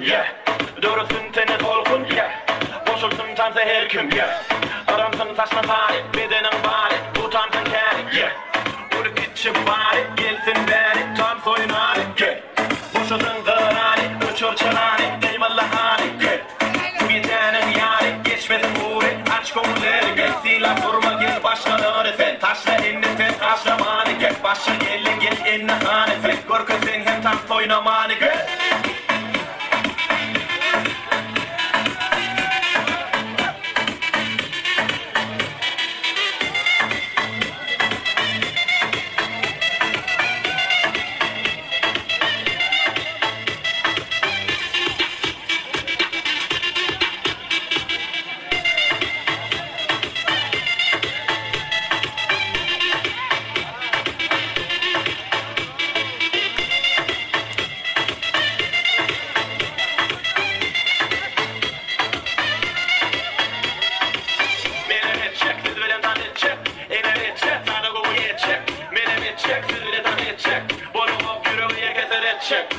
yeah. Doğrusun tene dolgun, yeah. Boşulsun tansa her kim, yeah. Aramsın taşma fare, bedenin bari, utansın kari, yeah. Ulup gitçi bari, gelsin bari, tam soyunari, yeah. Boşulsun kırani, uçur çırani, eyvallah hani, yeah. Bu gecenin yari, geçmesin uğri, aç konuları, gel silah durma, gel başkaları sen. Taşla elini sen, taşla mani, gel başa gelin, gel eline hani sen. Korku sen hem tam soyunamanı, gel.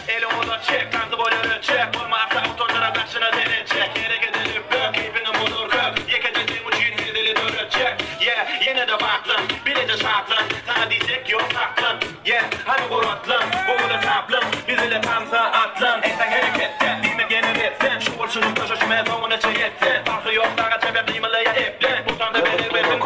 Eli oda çek, kansı boyları çek. Olmazsa otonlara taşına dene çek. Yere gidelim bök, keyfini bulur kök. Yekeceğim uçun herdeli dönecek. Yeah, yine de baktın, biri de şartın. Sana diyecek yok aklın. Yeah, hadi kurutlun, boğulu taplın. Bizi de tansa atlın. Eksen hareketsen, bilmek yeni retsen. Şu olşuluk taşı şu mezonuna çeyetsen. Tansı yok, sana çebep limeleye eplen. Buradan da beni verdim.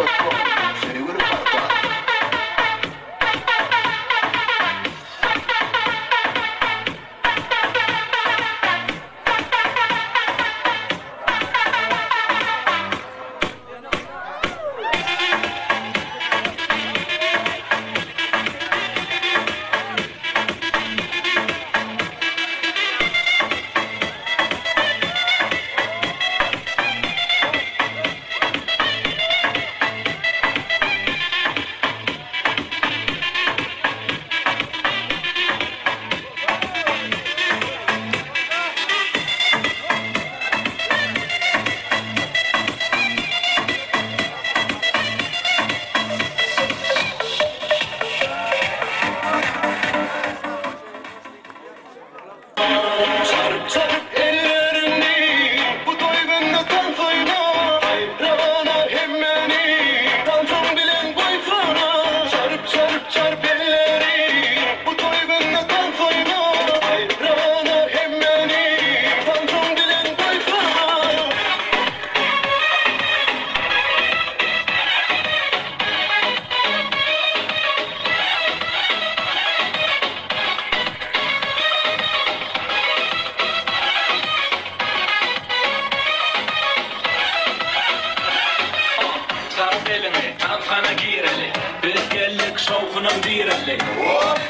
Şovkunun direli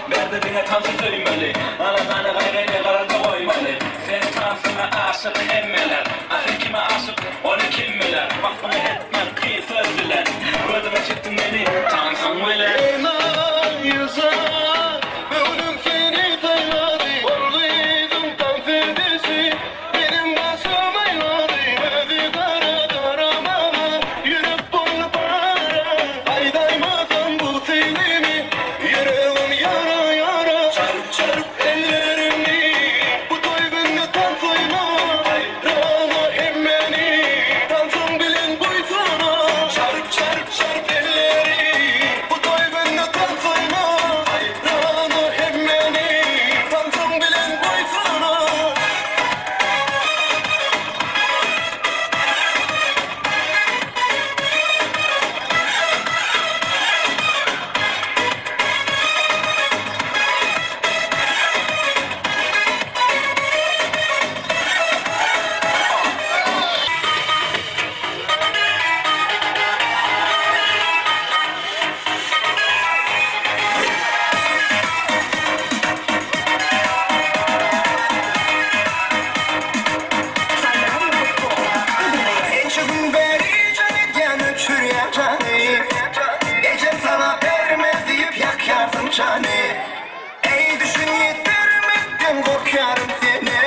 Merdedine tansı söymeli Anadana gayrene kararda koymalı Sen tansına aşık emmeler Asıl kime aşık onu kim biler Vakfını etmen kıyı söz bilen Gözüme çıktın beni tansın bile İnan yüze Bölüm seni tanıdı Orluydum tam fedesi Benim başım ayladı Ödü kara karamama Yürüp boynu para Aydaymazım bu tenimi Yüreğim yara yara Çarp çarp ellerimni Bu doygunlu tansıyla Rana hem beni Tansın bilin buysana Çarp çarp çarp elleri Bu doygunlu tansıyla Rana hem beni Tansın bilin buysana Eşim beri canı çürüyen canı Gece sana vermez deyip yakarsın canı Ey düşün yetirmekten korkarım seni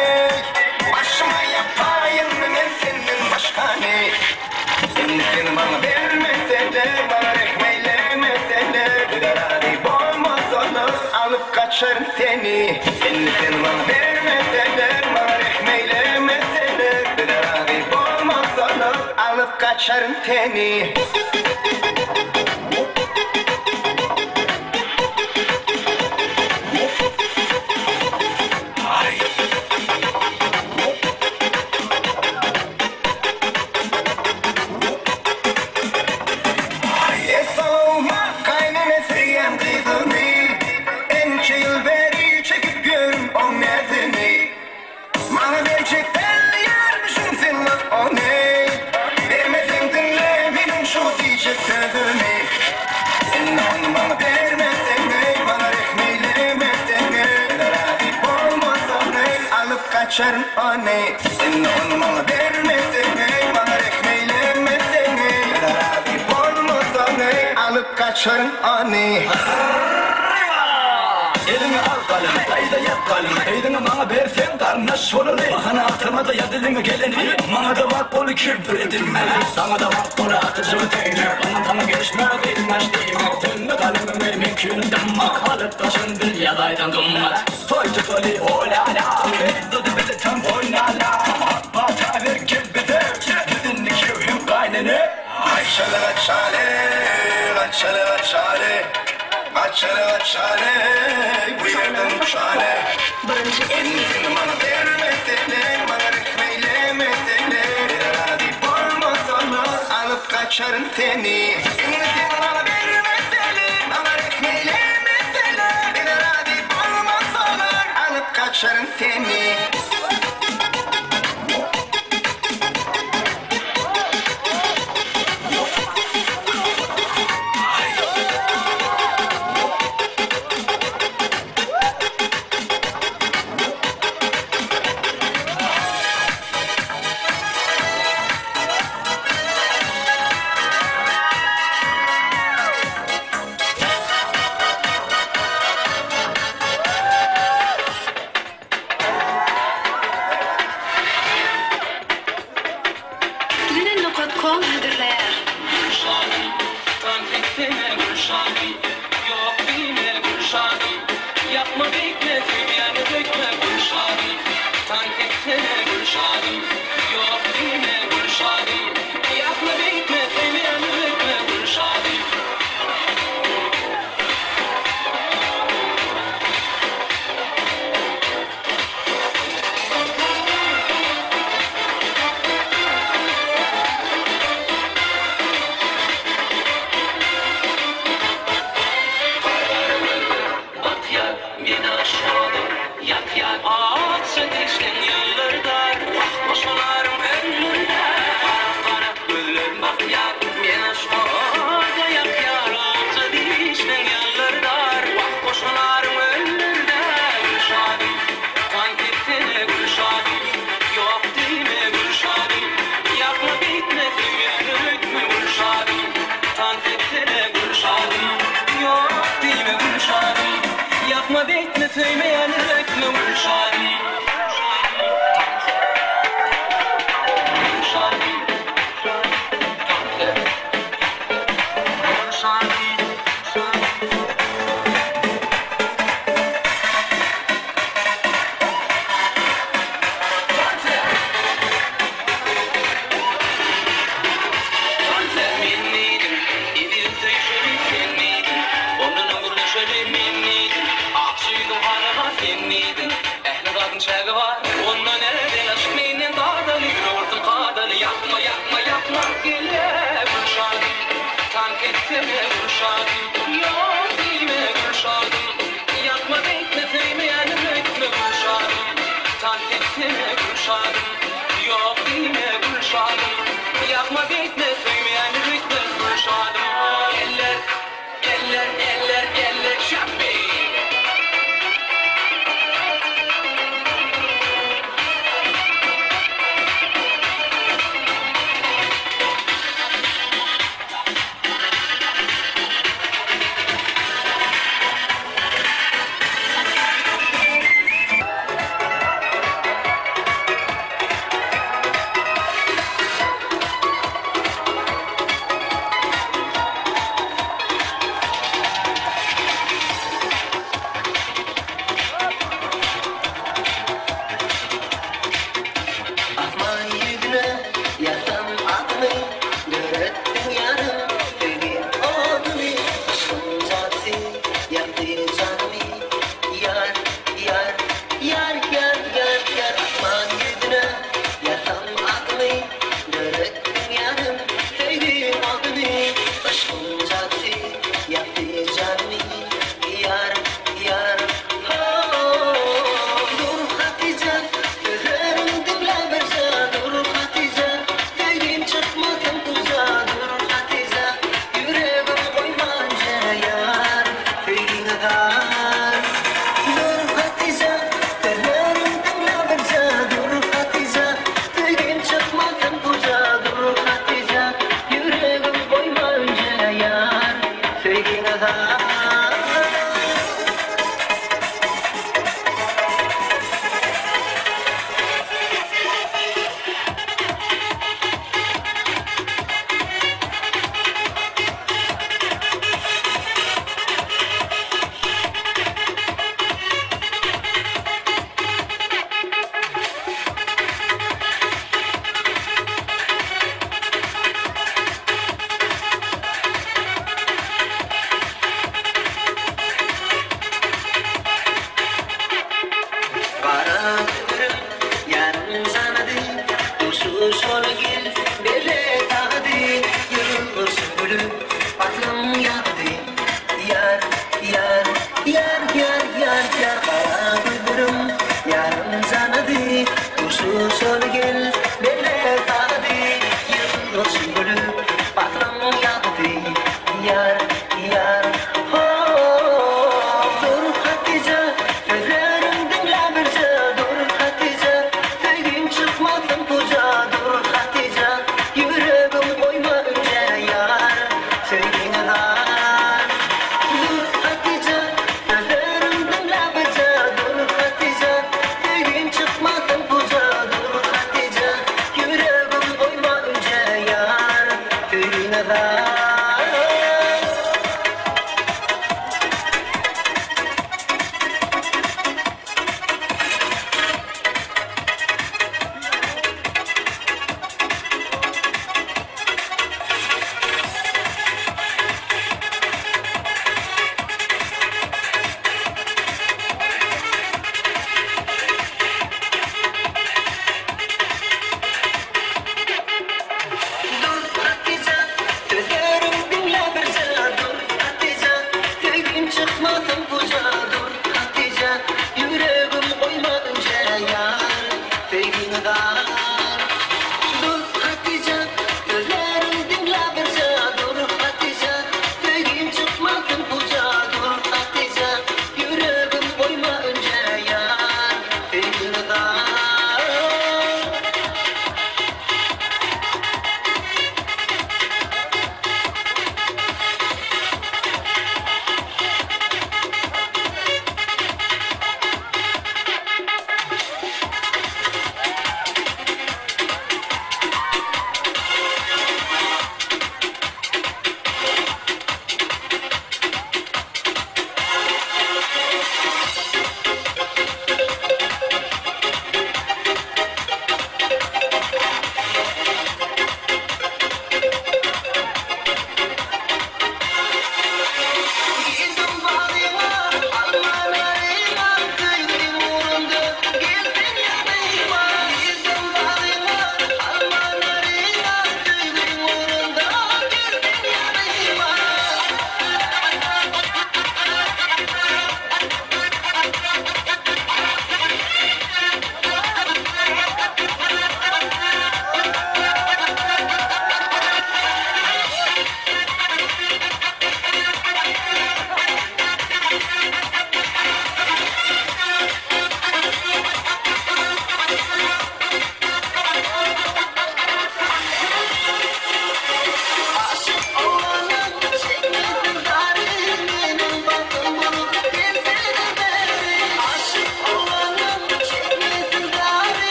Başıma yapayım ben senin başkanı Sen bana vermese de bana rekmeylemese de Bir arayı boymaz onu alıp kaçarım seni Sen bana vermese de bana rekmeyle kaçarım teni. Kaçarım anne, sen onu bana vermezsen ey, bana ekmeğlemezsen ey, radip olmazsan ey, alıp kaçarım anne. Elini al kalem, dayda yap kalem. Elini bana versen karnaş olur ey. Bana atırmada ya dilimi geleni. Bana da bak bolu küfür edilme. Sana da bak bolu atıcımı değme. Bana gelişme bilmez değme. Tünlü kalemimi mümkünden bak. Alıp taşın bil yadaydan dummat. Toy tutoli olala. Dedi bizi tam oynala. Bata ver gibi de. Bizimli köyüm kaynını. Ayşale kaçale, kaçale kaçale. Kaçale kaçale, bu yerden uçale. Enzini bana vermezsen, bana ekmeğlemezsen, radip olmazsan alıp kaçarım seni. Enzini bana vermezsen, bana ekmeğlemezsen, radip olmazsan alıp kaçarım seni. Kol müdürler. Gülşadım, tanfektene Gülşadım. Yok bilme Gülşadım. Yapma bekle, füryana dökme Gülşadım. Tanfektene Gülşadım. Yok bilme Gülşadım. Yapma bekle, füryana dökme Gülşadım. Yapma bekle söyleyen rekme Gülşadım. Çağı var.